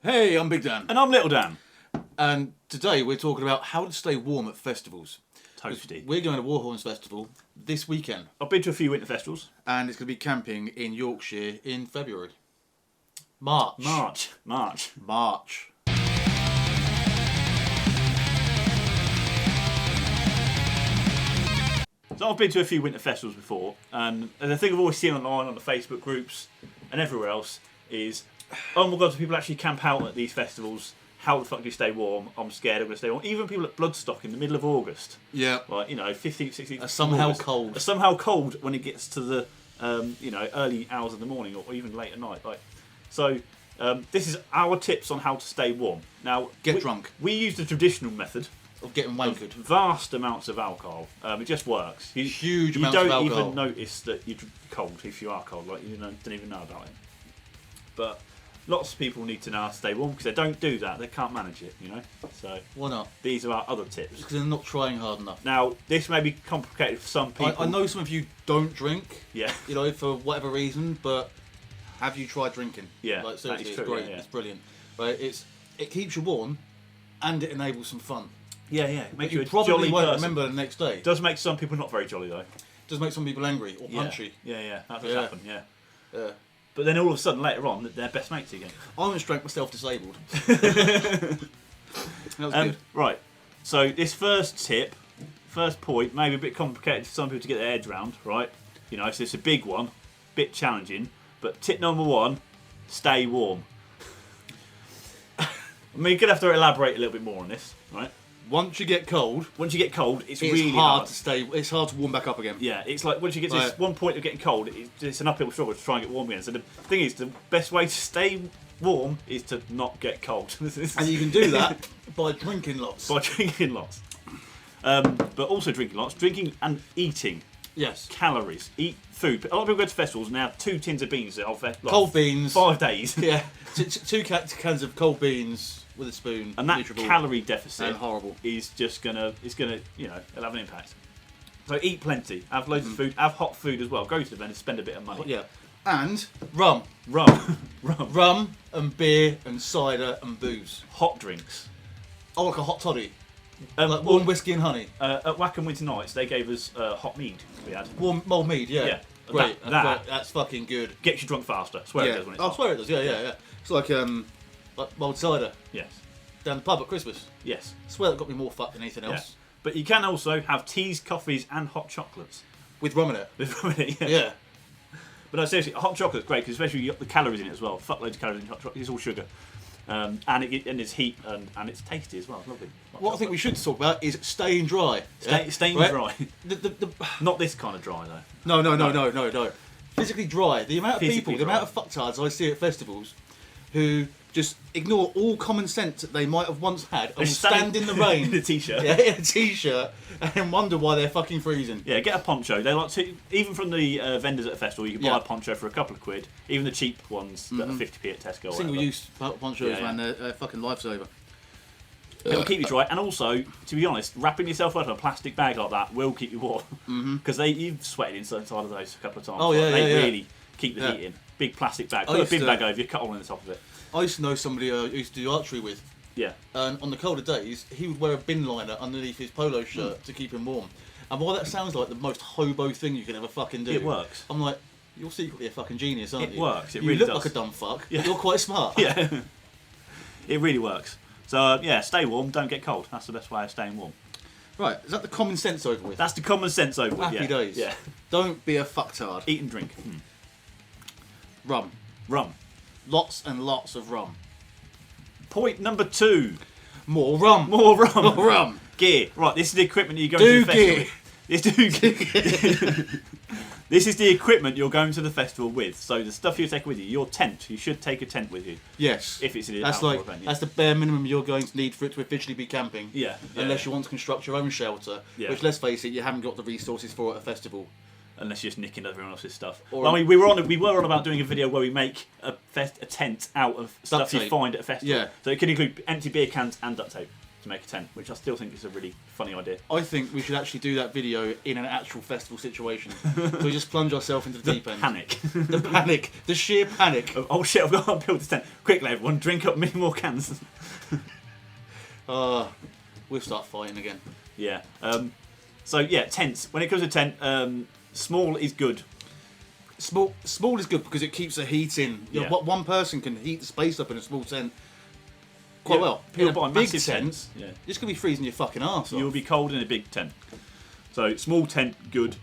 Hey, I'm Big Dan. And I'm Little Dan. And today we're talking about how to stay warm at festivals. Toasty. We're going to Warhorns Festival this weekend. I've been to a few winter festivals. And it's going to be camping in Yorkshire in February. March. So I've been to a few winter festivals before, and the thing I've always seen online on the Facebook groups and everywhere else is, oh my god, do people actually camp out at these festivals? How the fuck do you stay warm? I'm scared I'm going to stay warm. Even people at Bloodstock in the middle of August. Yeah. Like, 15th, 16th. Are somehow August, cold. Are somehow cold when it gets to the, early hours of the morning or even late at night. This is our tips on how to stay warm. Now, Get drunk. We use the traditional method. Of getting wankered. Vast amounts of alcohol. It just works. Huge amounts of alcohol. You don't even notice that you're cold if you are cold. Like, you don't even know about it. But lots of people need to know how to stay warm because they don't do that. They can't manage it, So Why not? these are our other tips. Because they're not trying hard enough. Now, this may be complicated for some people. I know some of you don't drink. Yeah. For whatever reason, but have you tried drinking? Yeah, Like, seriously, that is it's true, great. yeah. It's brilliant. Right? It keeps you warm, and it enables some fun. Yeah. It But makes you you a probably jolly won't person. remember the next day. It does make some people not very jolly though. Does make some people angry or punchy. Yeah. That does Yeah. happen. Yeah. Yeah. But then all of a sudden later on, they're best mates again. I almost drank myself disabled. That was good. Right. So this first point, may be a bit complicated for some people to get their heads around, right? So it's a big one, bit challenging. But tip number 1, stay warm. You're gonna have to elaborate a little bit more on this, right? Once you get cold, it's really hard to stay. It's hard to warm back up again. Yeah, it's like once you get to this one point of getting cold, it's an uphill struggle to try and get warm again. So the thing is, the best way to stay warm is to not get cold. And you can do that by drinking lots. By drinking lots. But also drinking lots. Drinking and eating. Yes. Calories. Eat food. A lot of people go to festivals and they have 2 tins of beans the whole festival. Cold beans. 5 days. Yeah. 2 cans of cold beans with a spoon. And that nutrable, calorie deficit and horrible. is just gonna it'll have an impact. So eat plenty. Have loads of food. Have hot food as well. Go to the event and spend a bit of money. Yeah. And rum. Rum And beer and cider and booze. Hot drinks. Oh, like a hot toddy. Like warm whiskey and honey. At Wackham Winter Nights, they gave us hot mead. We had Warm mulled mead, yeah. Yeah. Great. That- That's fucking good. gets you drunk faster. I swear it does when it's I hot. swear it does, yeah. It's like mulled cider Yes. down the pub at Christmas. Yes. I swear that got me more fucked than anything Yeah. else. But you can also have teas, coffees, and hot chocolates. With rum in it. Yeah. But no, seriously, hot chocolate's great because especially you got the calories in it as well. Fuck loads of calories in hot chocolate. It's all sugar. And it's heat and it's tasty as well. It's lovely. What I think we should talk about is staying dry. Staying Right? dry. Not this kind of dry though. No. Physically dry. The amount of Physically people, the dry. amount of fucktards I see at festivals who just ignore all common sense that they might have once had and will stand in the rain in a t-shirt. yeah, in a t-shirt and wonder why they're fucking freezing. Yeah, get a poncho. They like to, even from the vendors at a festival, you can buy Yeah. a poncho for a couple of quid. Even the cheap ones that are 50p at Tesco. Or Single-use ponchos, Yeah, yeah. man, they're fucking lifesaver. It'll keep you dry, and also, to be honest, wrapping yourself up in a plastic bag like that will keep you warm because you've sweated inside of those a couple of times. Oh, yeah, they yeah. really keep the Yeah. heat in. Big plastic bag. I Put a used bin to- bag over you, cut a hole in the top of it. I used to know somebody who used to do archery with, Yeah. and on the colder days, he would wear a bin liner underneath his polo shirt to keep him warm. And while that sounds like the most hobo thing you can ever fucking do, It works. I'm like, you're secretly a fucking genius, aren't It you? works, it you really look does. like a dumb fuck, Yeah. but you're quite smart. Yeah. It really works. So, stay warm, don't get cold. That's the best way of staying warm. Right, is that the common sense over with? That's the common sense over with, Happy yeah. days. Yeah. Don't be a fucktard. Eat and drink. Rum. Rum. Lots and lots of rum. Point number 2. More rum. More rum. More rum. Gear. Right, this is the equipment you go to the festival gear. with. This is the equipment you're going to the festival with. So the stuff you take with you, your tent. You should take a tent with you. Yes. If it's an that's outdoor like event, yeah. that's the bare minimum you're going to need for it to officially be camping. Yeah. Unless you want to construct your own shelter, Yeah. which, let's face it, you haven't got the resources for at a festival. Unless you're just nicking everyone else's stuff. Or- I mean, we were on about doing a video where we make a tent out of stuff you tape. find at a festival. Yeah. So it could include empty beer cans and duct tape. to make a tent, which I still think is a really funny idea. I think we should actually do that video in an actual festival situation. So we just plunge ourselves into the deep end. Panic. The panic. The sheer panic. Oh shit, I've got to build this tent. Quickly, everyone, drink up many more cans. We'll start fighting again. Yeah. So yeah, tents. When it comes to tent, small is good. Small is good because it keeps the heat in. You know, Yeah. one person can heat the space up in a small tent quite well. People In a buy big massive tent, tents. Yeah. you're just going to be freezing your fucking arse off. You'll be cold in a big tent. So small tent, good.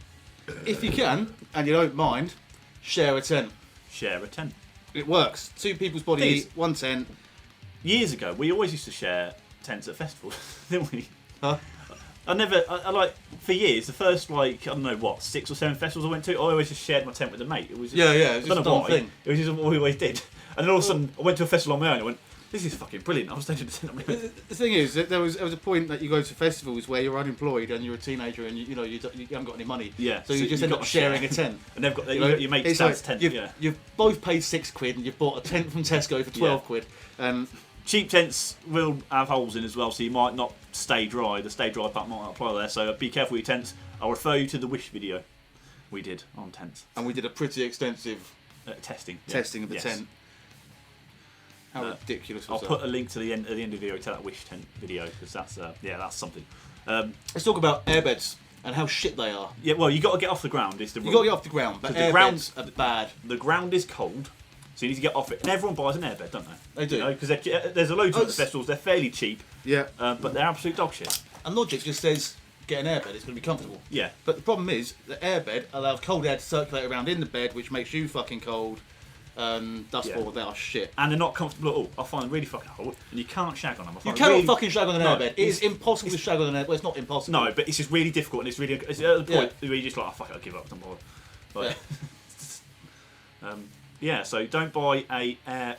If you can, and you don't mind, share a tent. Share a tent. It works. 2 people's body Thing heat, is- 1 tent. Years ago, we always used to share tents at festivals, didn't we? Huh? I like, for years, the first, like, I don't know what, 6 or 7 festivals I went to, I always just shared my tent with a mate. It was just, Yeah, it was I just don't a know dumb why. thing. It was just what we always did. And then all of a sudden, I went to a festival on my own, and I went, this is fucking brilliant. I was staying in the tent on my own. The thing is, that there was a point that you go to festivals where you're unemployed and you're a teenager and you haven't got any money. Yeah, So you just you've end got up to sharing share. a tent. And they've got, You know, your mate's it's dad's like tent, you've, yeah. you've both paid £6 and you've bought a tent from Tesco for 12 Yeah. quid. And Cheap tents will have holes in as well, so you might not stay dry. The stay dry part might not apply there, so be careful with your tents. I'll refer you to the Wish video we did on tents. we did a pretty extensive Testing. Yeah. testing of the Yes. tent. How ridiculous I'll was put that? a link to the end of the video to that Wish tent video, because that's something. Let's talk about airbeds and how shit they are. Yeah, well, you got to get off the ground. Is the You rule. got to get off the ground, but 'Cause the airbeds ground- are bad. The ground is cold, so you need to get off it. And everyone buys an airbed, don't they? They do. Because there's a load of them at the It's- festivals. They're fairly cheap, Yeah. but they're absolute dog shit. And logic just says get an airbed, it's going to be comfortable. Yeah. But the problem is, the airbed allows cold air to circulate around in the bed, which makes you fucking cold. Thus Yeah. far, they are shit. And they're not comfortable at all. I find them really fucking hard, and you can't shag on them. I You find it cannot really- fucking shag on an No, airbed. It is impossible to shag on an airbed. Well, it's not impossible. No, but it's just really difficult, and it's at the point where you're just like, oh, fuck it, I'll give up. Don't bother. But, yeah, so don't buy a air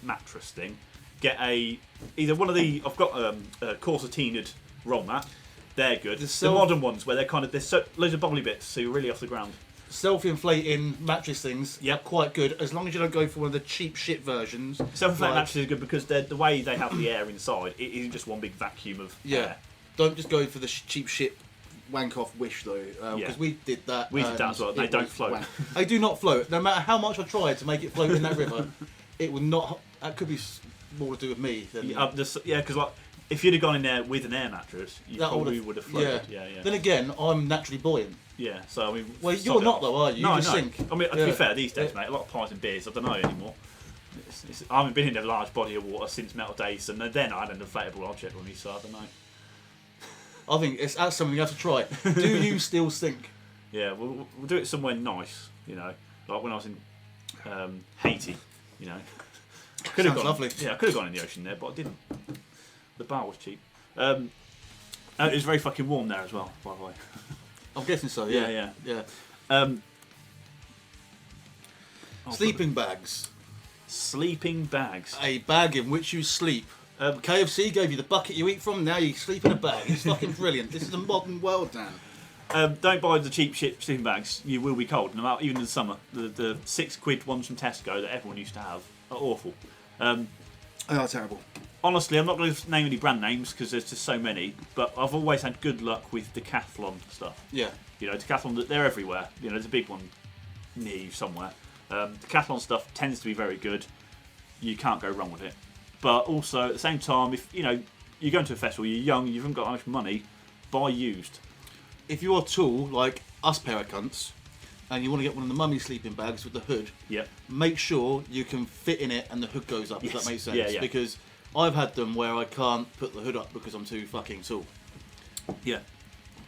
mattress thing. Get either one of the. I've got a Corsetinaed roll mat. They're good. The modern ones where there's loads of bubbly bits, so you're really off the ground. Self-inflating mattress things Yep. are quite good, as long as you don't go for one of the cheap shit versions. Self-inflated Like- mattresses are good because the way they have the air inside, it isn't just one big vacuum of Yeah. air. Don't just go for the cheap shit wank off Wish though, because Yeah. we did that. We did that as well. and They it don't was float. wank. They do not float. No matter how much I tried to make it float in that river, it would not. That could be more to do with me than Because like if you'd have gone in there with an air mattress, you that probably would have floated. Yeah. Yeah. Then again, I'm naturally buoyant. Yeah, so I mean, Well, sod you're it not off. though, are you? No, You just no. sink. I mean, to Yeah. be fair, these days, mate, a lot of pies and beers. I don't know anymore. I haven't been in a large body of water since Metal Days, and then I had an inflatable object with me, so I don't know. I think that's something you have to try. Do you still sink? Yeah, we'll do it somewhere nice, you know, like when I was in Haiti, you know. Could have Sounds gone, lovely. Yeah, I could have gone in the ocean there, but I didn't. The bar was cheap. It was very fucking warm there as well, by the way. I'm guessing so. Yeah. Yeah. Sleeping bags. Sleeping bags. A bag in which you sleep. KFC gave you the bucket you eat from. Now you sleep in a bag. It's fucking brilliant. This is the modern world, Dan. Don't buy the cheap shit sleeping bags. You will be cold, no matter, even in the summer. The £6 ones from Tesco that everyone used to have are awful. They are terrible. Honestly, I'm not going to name any brand names because there's just so many. But I've always had good luck with Decathlon stuff. Yeah. You know, Decathlon, they're everywhere. You know, there's a big one near you somewhere. Decathlon stuff tends to be very good. You can't go wrong with it. But also, at the same time, if you know you're going to a festival, you're young, you haven't got that much money, buy used. If you're tall, like us pair of cunts, and you want to get one of the mummy sleeping bags with the hood, Yep. make sure you can fit in it and the hood goes up, if Yes. that makes sense. Yeah, yeah. Because I've had them where I can't put the hood up because I'm too fucking tall. Yeah.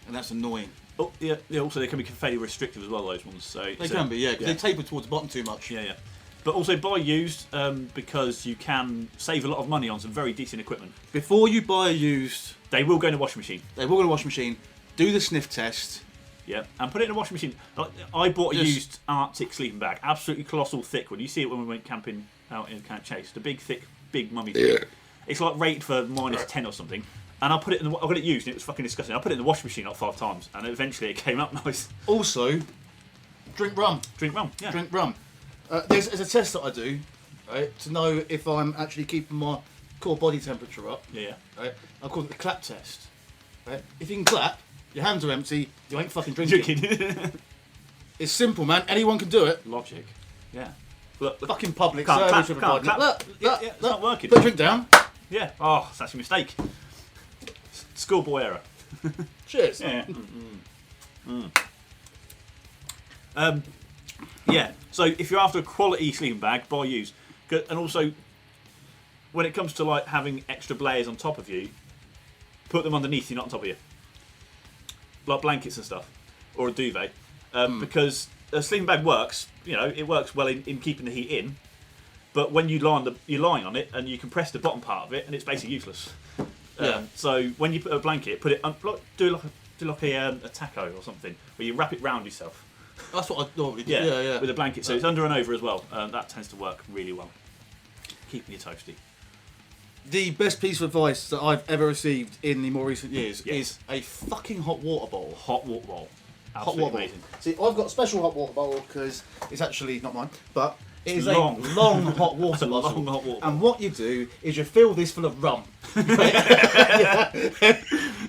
And that's annoying. Oh, yeah. Also, they can be fairly restrictive as well. Those ones. They can be, yeah, because they taper towards the bottom too much. Yeah. But also buy used because you can save a lot of money on some very decent equipment. Before you buy a used, They will go in a washing machine. they will go to a washing machine, do the sniff test. Yeah, and put it in a washing machine. I bought a Just- used Arctic sleeping bag, absolutely colossal thick one. You see it when we went camping out in Camp Chase. The big, thick, big mummy thing. It's like rated for -10 or something. And I put it in. I got it used, and it was fucking disgusting. I put it in the washing machine like 5 times, and eventually it came up nice. Also, drink rum. Drink rum. Yeah. Drink rum. There's a test that I do, right, to know if I'm actually keeping my core body temperature up. Yeah. Right? I call it the clap test. Right? If you can clap, your hands are empty, you ain't fucking drinking. It's simple, man. Anyone can do it. Logic. Yeah. Look, Fucking public Can't service. clap, everybody. can't clap. Look, It's not working. Put a drink down. Yeah. Oh, that's a mistake. Schoolboy error. Cheers. Yeah. Yeah. So if you're after a quality sleeping bag, buy used. And also, when it comes to like having extra layers on top of you, put them underneath you, not on top of you, like blankets and stuff, or a duvet, because a sleeping bag works. You know, it works well in keeping the heat in. But when you're lying on it, and you compress the bottom part of it, and it's basically useless. Yeah. So when you put a blanket, put it do like a taco or something, where you wrap it round yourself. That's what I normally do. Yeah, with a blanket. So it's under and over as well. That tends to work really well, keeping you toasty. The best piece of advice that I've ever received in the more recent years Yes. is a fucking hot water bowl. Hot water bowl. Hot Absolutely water bowl. amazing. See, I've got a special hot water bowl because it's actually not mine, but it is long. a long hot water Long bottle. hot water And what you do is you fill this full of rum. And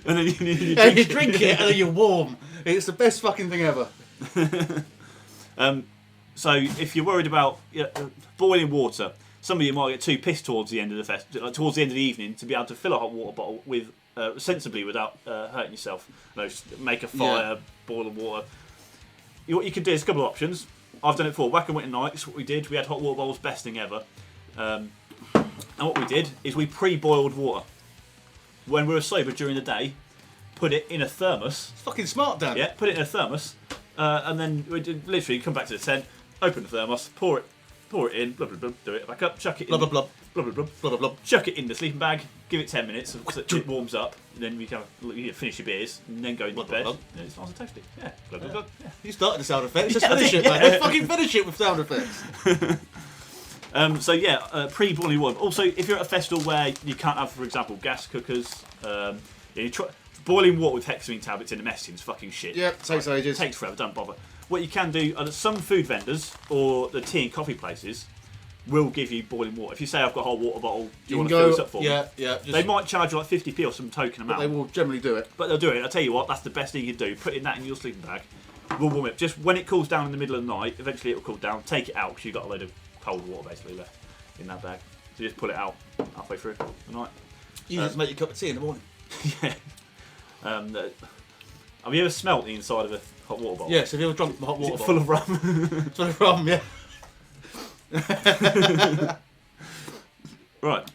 then you And you drink it and then you're warm. It's the best fucking thing ever. So if you're worried about boiling water, some of you might get too pissed towards the end of the towards the end of the evening to be able to fill a hot water bottle with sensibly without hurting yourself. You know, make a fire, boil the water. What you can do is a couple of options. I've done it before. Wacken Winter Nights, what we did, we had hot water bowls, best thing ever. And what we did is we pre-boiled water. When we were sober during the day, put it in a thermos. It's fucking smart, Dan. Yeah, put it in a thermos, and then we did, literally come back to the tent, open the thermos, pour it in, blah blah blah, do it back up, chuck it in, Blah, blah, blah. blah blah blah, Blah, blah, blah. chuck it in the sleeping bag, give it 10 minutes, so it warms up, and then you finish your beers, and then go into Blah, bed. blah, blah. And it's nice and toasty. Yeah, blah blah blah. Yeah. You started the sound effects. Just Yeah, I finish did, it, man. yeah. Just fucking finish it with sound effects. So yeah, pre-boiling water. Also, if you're at a festival where you can't have, for example, gas cookers, you try boiling water with hexamine tablets in a mess tin is fucking shit. Yeah, takes ages. Takes forever. Don't bother. What you can do, some food vendors or the tea and coffee places will give you boiling water. If you say I've got a hot water bottle, do you want to fill this up for me? Yeah. They might charge you like 50p or some token amount. They will generally do it. But they'll do it. I'll tell you what, that's the best thing you can do. Putting that in your sleeping bag will warm it. Just when it cools down in the middle of the night, eventually it will cool down. Take it out because you've got a load of cold water basically left in that bag. So you just pull it out halfway through the night. You just make your cup of tea in the morning. Yeah. Have you ever smelt the inside of a hot water bottle? Yes, have you ever drunk from a hot water Full bottle? of rum. Full of rum, yeah. Right.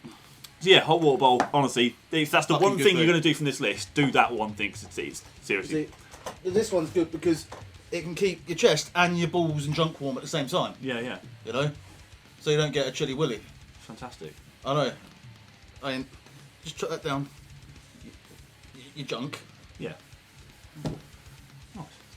So yeah, hot water bowl. Honestly, if that's the Fucking one good thing you're thing. going to do from this list, do that one thing. Cause it's seriously. See, this one's good because it can keep your chest and your balls and junk warm at the same time, Yeah. you know? So you don't get a chilly willy. Fantastic. I know. I mean, just chuck that down. Your junk. Yeah.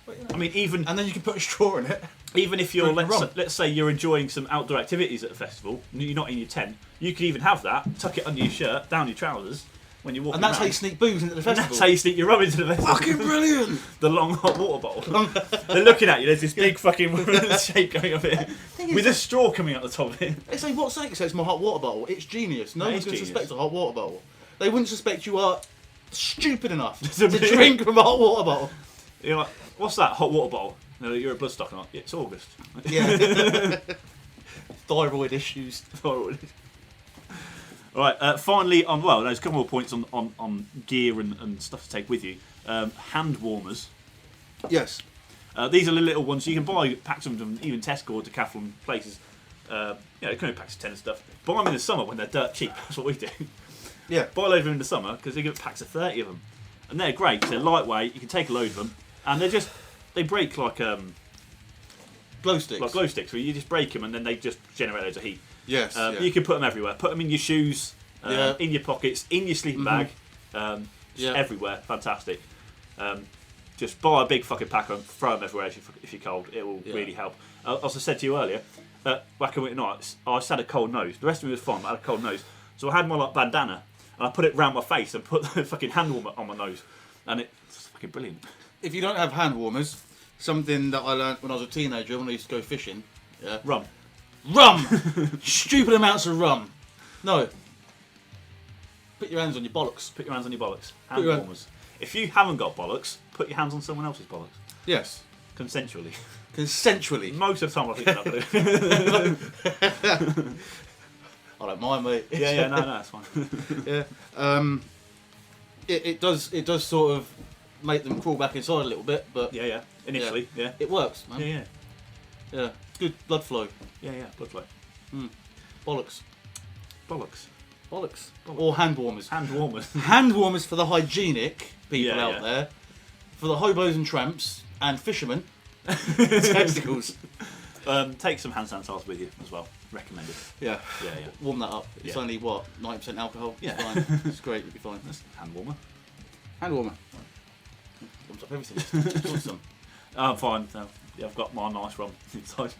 But, you know. I mean, even And then you can put a straw in it. even if you're Drink the rum. let's say you're enjoying some outdoor activities at a festival, and you're not in your tent, you could even have that, tuck it under your shirt, down your trousers when you're walking And that's how around. you sneak booze into the And festival. that's how you sneak your rum into the festival. Fucking brilliant! The long hot water bottle. They're looking at you. There's this big fucking shape going up here with a straw coming out the top of it. They say, what's that? It says my hot water bottle. It's genius. No That one's is going to genius. suspect a hot water bottle. They wouldn't suspect you are stupid enough To to be- drink from a hot water bottle. You're like, what's that hot water bottle? No, you're a bloodstock, aren't you? It's August. Yeah. Thyroid issues. All right. Finally, there's a couple more points on gear and stuff to take with you. Hand warmers. Yes. These are the little ones you can buy packs of them, even Tesco or Decathlon places. They come in packs of 10 and stuff. Buy them in the summer when they're dirt cheap. That's what we do. Yeah. Buy a load of them in the summer because they give packs of 30 of them, and they're great. 'Cause they're lightweight. You can take a load of them, and they break like Glow sticks. glow sticks. Where you just break them, and then they just generate loads of heat. Yes. Yeah. You can put them everywhere. Put them in your shoes, Yeah. in your pockets, in your sleeping bag, Yeah. everywhere. Fantastic. Just buy a big fucking pack and throw them everywhere if you're cold. It will really help. As I said to you earlier, Wacken Winter Nights, I just had a cold nose. The rest of me was fine, but I had a cold nose. So I had my bandana, and I put it round my face and put the fucking hand warmer on my nose. And it's fucking brilliant. If you don't have hand warmers, something that I learnt when I was a teenager when I used to go fishing. Yeah. Rum. Rum! Stupid amounts of rum. No. Put your hands on your bollocks. Put your hands on your bollocks. Put Hand your warmers. If you haven't got bollocks, put your hands on someone else's bollocks. Yes. Consensually. Consensually. Most of the time I think that I don't mind, mate. yeah, no, that's fine. Yeah. It does sort of make them crawl back inside a little bit, but Yeah. Initially, yeah. it works, man. Yeah. Yeah. Good blood flow. Yeah, blood flow. Bollocks. Bollocks. Bollocks. Or hand warmers. Hand warmers. Hand warmers for the hygienic people Yeah, out yeah. there, for the hobos and tramps and fishermen. Testicles. Take some hand sanitizer with you as well. Recommended. Yeah. Yeah. Warm that up. It's Yeah. only what 9% alcohol. Yeah. It's fine. It's great. You'll be fine. That's hand warmer. Hand warmer. Warms up everything. Just want some. I'm fine. So, yeah, I've got my nice rum inside.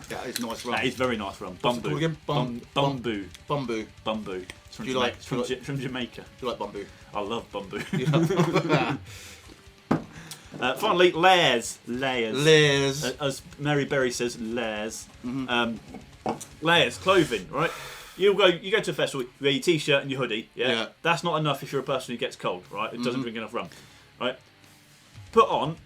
That is nice rum. That is very nice rum. What's it called Bumbu. again? Bumbu. Bumbu. Bumbu. It's from, Do you Jamaica. like- It's from, do you from Jamaica. Do you like bumbu? I love bumbu. Yeah. Finally, layers. Layers. As Mary Berry says, layers. Mm-hmm. Layers, clothing, right? You go to a festival, you wear your t-shirt and your hoodie. Yeah? That's not enough if you're a person who gets cold, right? It doesn't drink enough rum, right? Put on.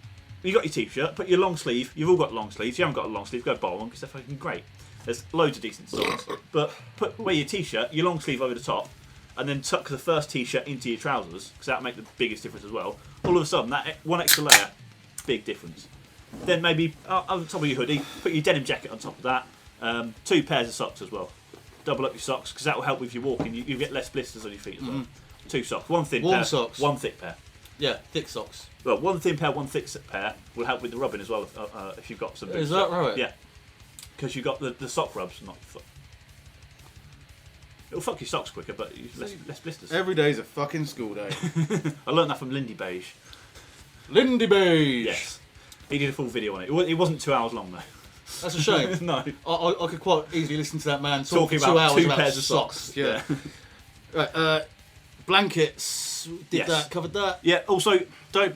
You got your t-shirt. Put your long sleeve. You've all got long sleeves. You haven't got a long sleeve. Go buy one because they're fucking great. There's loads of decent songs. But wear your t-shirt, your long sleeve over the top, and then tuck the first t-shirt into your trousers because that'll make the biggest difference as well. All of a sudden, that one extra layer, big difference. Then maybe on top of your hoodie, put your denim jacket on top of that. 2 pairs of socks as well. Double up your socks because that will help with your walking. You get less blisters on your feet as well. 2 socks, 1 thin Warm pair, socks. 1 thick pair. Yeah, thick socks. Well, 1 thin pair, 1 thick pair will help with the rubbing as well if you've got some. big Is that socks. right? Yeah, because you've got the sock rubs, not your foot. It'll fuck your socks quicker, but less blisters. Every day's a fucking school day. I learned that from Lindy Beige. Lindy Beige. Yes, he did a full video on it. It wasn't 2 hours long though. That's a shame. No, I could quite easily listen to that man talk talking for 2 about hours 2 about pairs of socks. Yeah. Right. Blankets. Did Yes. that? Covered that. Yeah. Also, don't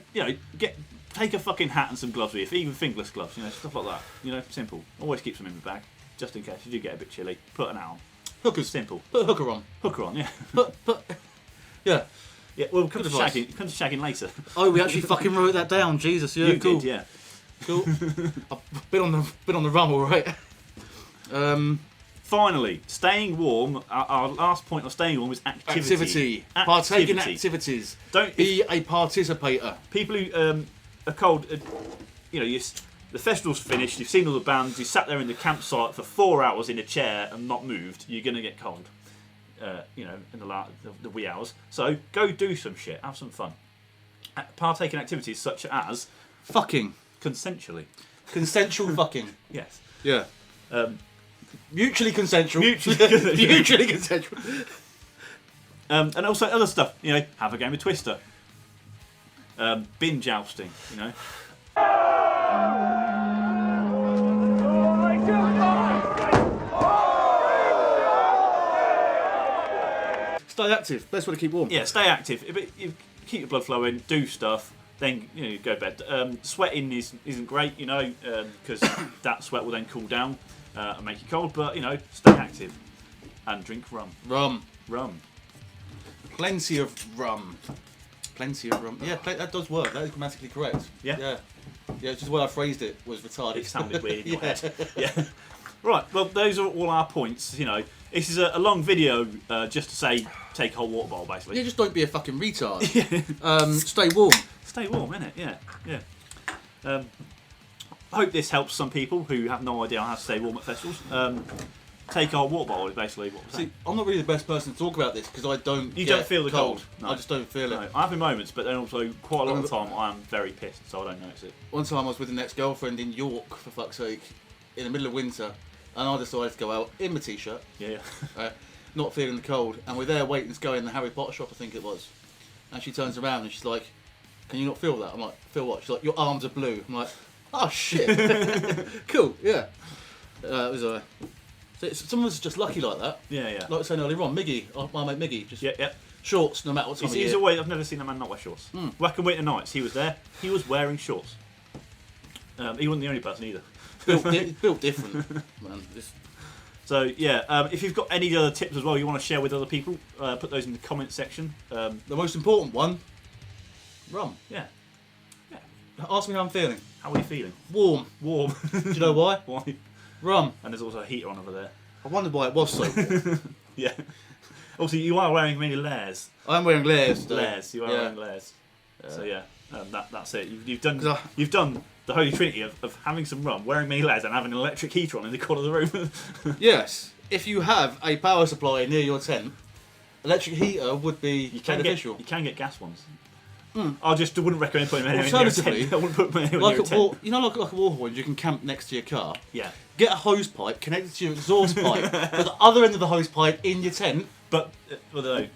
take a fucking hat and some gloves with you, even fingerless gloves. Stuff like that. Simple. Always keep some in the bag, just in case you do get a bit chilly. Put an out. Hookers. Simple. Put a hooker on. Hooker on. Yeah. Yeah. Yeah. Well, come to Good advice. shagging. Come to shagging later. Oh, we actually fucking wrote that down. Jesus. Yeah. You Cool. did. Yeah. Cool. I've been on the rum, all right. Finally, staying warm. Our last point of staying warm is activity. Partake in activities. Don't Be a participator. people who are cold. The festival's finished. You've seen all the bands. You sat there in the campsite for 4 hours in a chair and not moved. You're gonna get cold. In the wee hours. So go do some shit. Have some fun. Partake in activities such as Fucking. consensually. Consensual fucking. Yes. Yeah. Mutually consensual. Mutually Mutually consensual. And also other stuff. Have a game of Twister. Bin jousting. Stay active. Best way to keep warm. Yeah, stay active. You keep your blood flowing. Do stuff. Then you go to bed. Sweating isn't great, because that sweat will then cool down and make you cold. But stay active and drink rum. Rum. Plenty of rum. Plenty of rum. Yeah, that does work. That is grammatically correct. Yeah? Yeah. Yeah, just the way I phrased it was retarded. It sounded weird in your Yeah. head. Yeah. Right. Well, those are all our points. This is a long video just to say take a whole water bottle basically. Yeah, just don't be a fucking retard. Stay warm. Stay warm, innit? Yeah. I hope this helps some people who have no idea how to stay warm at festivals. Take our water bottle is basically what we're saying. See, I'm not really the best person to talk about this because I don't. You get don't feel the cold. No. I just don't feel it. No, I have in moments, but then also quite a lot of the time I am very pissed, so I don't notice it. One time I was with an ex-girlfriend in York, for fuck's sake, in the middle of winter, and I decided to go out in my t-shirt, Yeah. not feeling the cold, and we're there waiting to go in the Harry Potter shop, I think it was. And she turns around and she's like, "Can you not feel that?" I'm like, "Feel what?" She's like, "Your arms are blue." I'm like, "Oh shit." Cool, yeah. It was some of us are just lucky like that. Yeah. Like I was saying earlier on, Miggy, my mate Miggy, just Yeah. shorts no matter what time of He's year. always. I've never seen a man not wear shorts. Wack and Winter Nights, he was there. He was wearing shorts. He wasn't the only person either. Built different, man. So yeah, if you've got any other tips as well you want to share with other people, put those in the comment section. The most important one, rum. Yeah. Ask me how I'm feeling. How are you feeling? Warm. Warm. Do you know why? Why? Rum. And there's also a heater on over there. I wondered why it was so warm. Yeah. Also, you are wearing many layers. I'm wearing layers today. Layers. You are wearing layers. So yeah, that's it. You've done the holy trinity of having some rum, wearing many layers, and having an electric heater on in the corner of the room. Yes. If you have a power supply near your tent, electric heater would be beneficial. You can get gas ones. I just wouldn't recommend putting them anywhere Alternatively, near your tent. I wouldn't put them anywhere near your tent. You know, like a war horn, you can camp next to your car. Yeah. Get a hose pipe, connect it to your exhaust pipe, put the other end of the hose pipe in your tent. But, no.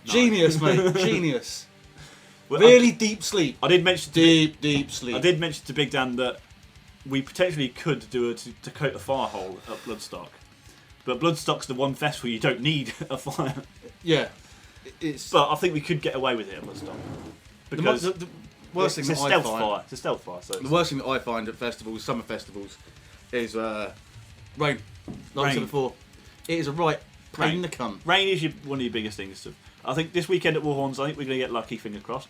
Genius, mate. Genius. Well, Really deep sleep. I did mention deep sleep. I did mention to Big Dan that we potentially could do to coat a fire hole at Bloodstock. But Bloodstock's the one festival you don't need a fire. Yeah. But I think we could get away with it at Bloodstock. Because the worst it's thing a that stealth I find, fire. It's a stealth fire. So the worst thing that I find at festivals, summer festivals, is rain. Like I said before, it is a right pain in the cunt. Rain is one of your biggest things. I think this weekend at Warhorns, I think we're going to get lucky, fingers crossed.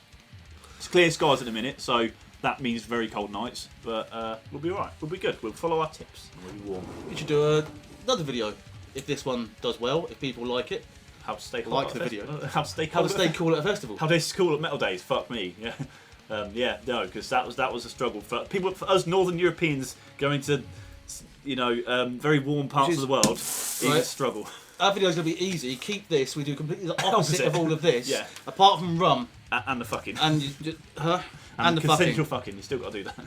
It's clear skies at the minute, so that means very cold nights. But we'll be alright. We'll be good. We'll follow our tips. And we'll be warm. We should do another video if this one does well, if people like it. How to stay cool Like at the video. How to stay cool. How to stay cool at a festival. How to stay cool at Metal Days. Fuck me. Yeah. No, because that was a struggle for people. For us Northern Europeans going to, very warm parts of the world, is a struggle. Our video's going to be easy. Keep this. We do completely the opposite of all of this. Yeah. Apart from rum. And the fucking. And the fucking. Consensual fucking. You still got to do that.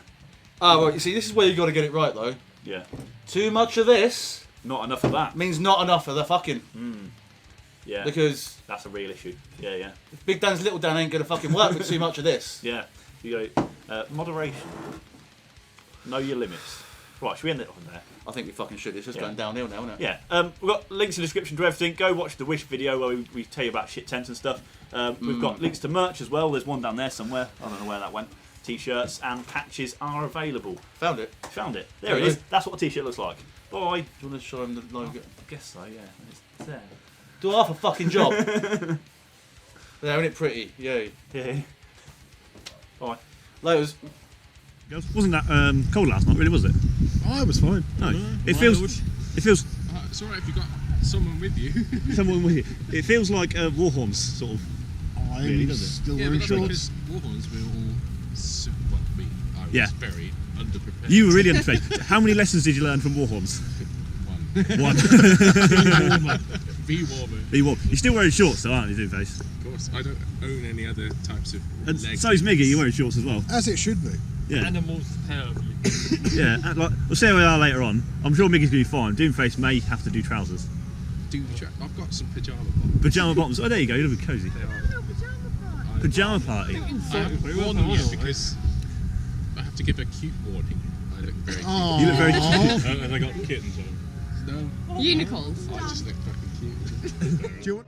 Oh, well, you see, this is where you got to get it right, though. Yeah. Too much of this. Not enough of that. Means not enough of the fucking. Yeah. Because. That's a real issue. Yeah. If Big Dan's Little Dan ain't going to fucking work with too much of this. Yeah. You go, moderation. Know your limits. Right, should we end it on there? I think we fucking should. It's just going downhill now, isn't it? Yeah. We've got links in the description to everything. Go watch the Wish video where we tell you about shit tents and stuff. We've got links to merch as well. There's one down there somewhere. I don't know where that went. T-shirts and patches are available. Found it. Found it. There it is. That's what a T-shirt looks like. Bye. Do you want to show him the logo? I guess so, yeah. It's there. Do half a fucking job. There, isn't it pretty? Yay. Yeah. Bye. Laters. Wasn't that cold last night, really, was it? Oh, it was fine. No. It feels. It's alright if you got someone with you. someone with you. It feels like Warhorns, sort of. Really, does it? Still wearing shorts. Warhorns, we were all. Me. I was very underprepared. You were really underprepared. How many lessons did you learn from Warhorns? One. Be warmer. Be warm. You're still wearing shorts, though, aren't you, Doomface? Of course. I don't own any other types of. And so's Miggy. You're wearing shorts as well. As it should be. Yeah. Animals terribly. Yeah. We'll see how we are later on. I'm sure Miggy's gonna be fine. Doomface may have to do trousers. I've got some pyjama bottoms. Pyjama bottoms. Oh, there you go. You're looking cosy. Pyjama party. I haven't worn them yet because I have to give a cute warning. I look very cute. You look very cute. And I got kittens on. No. Unicorns. I just look fucking cute. Do you want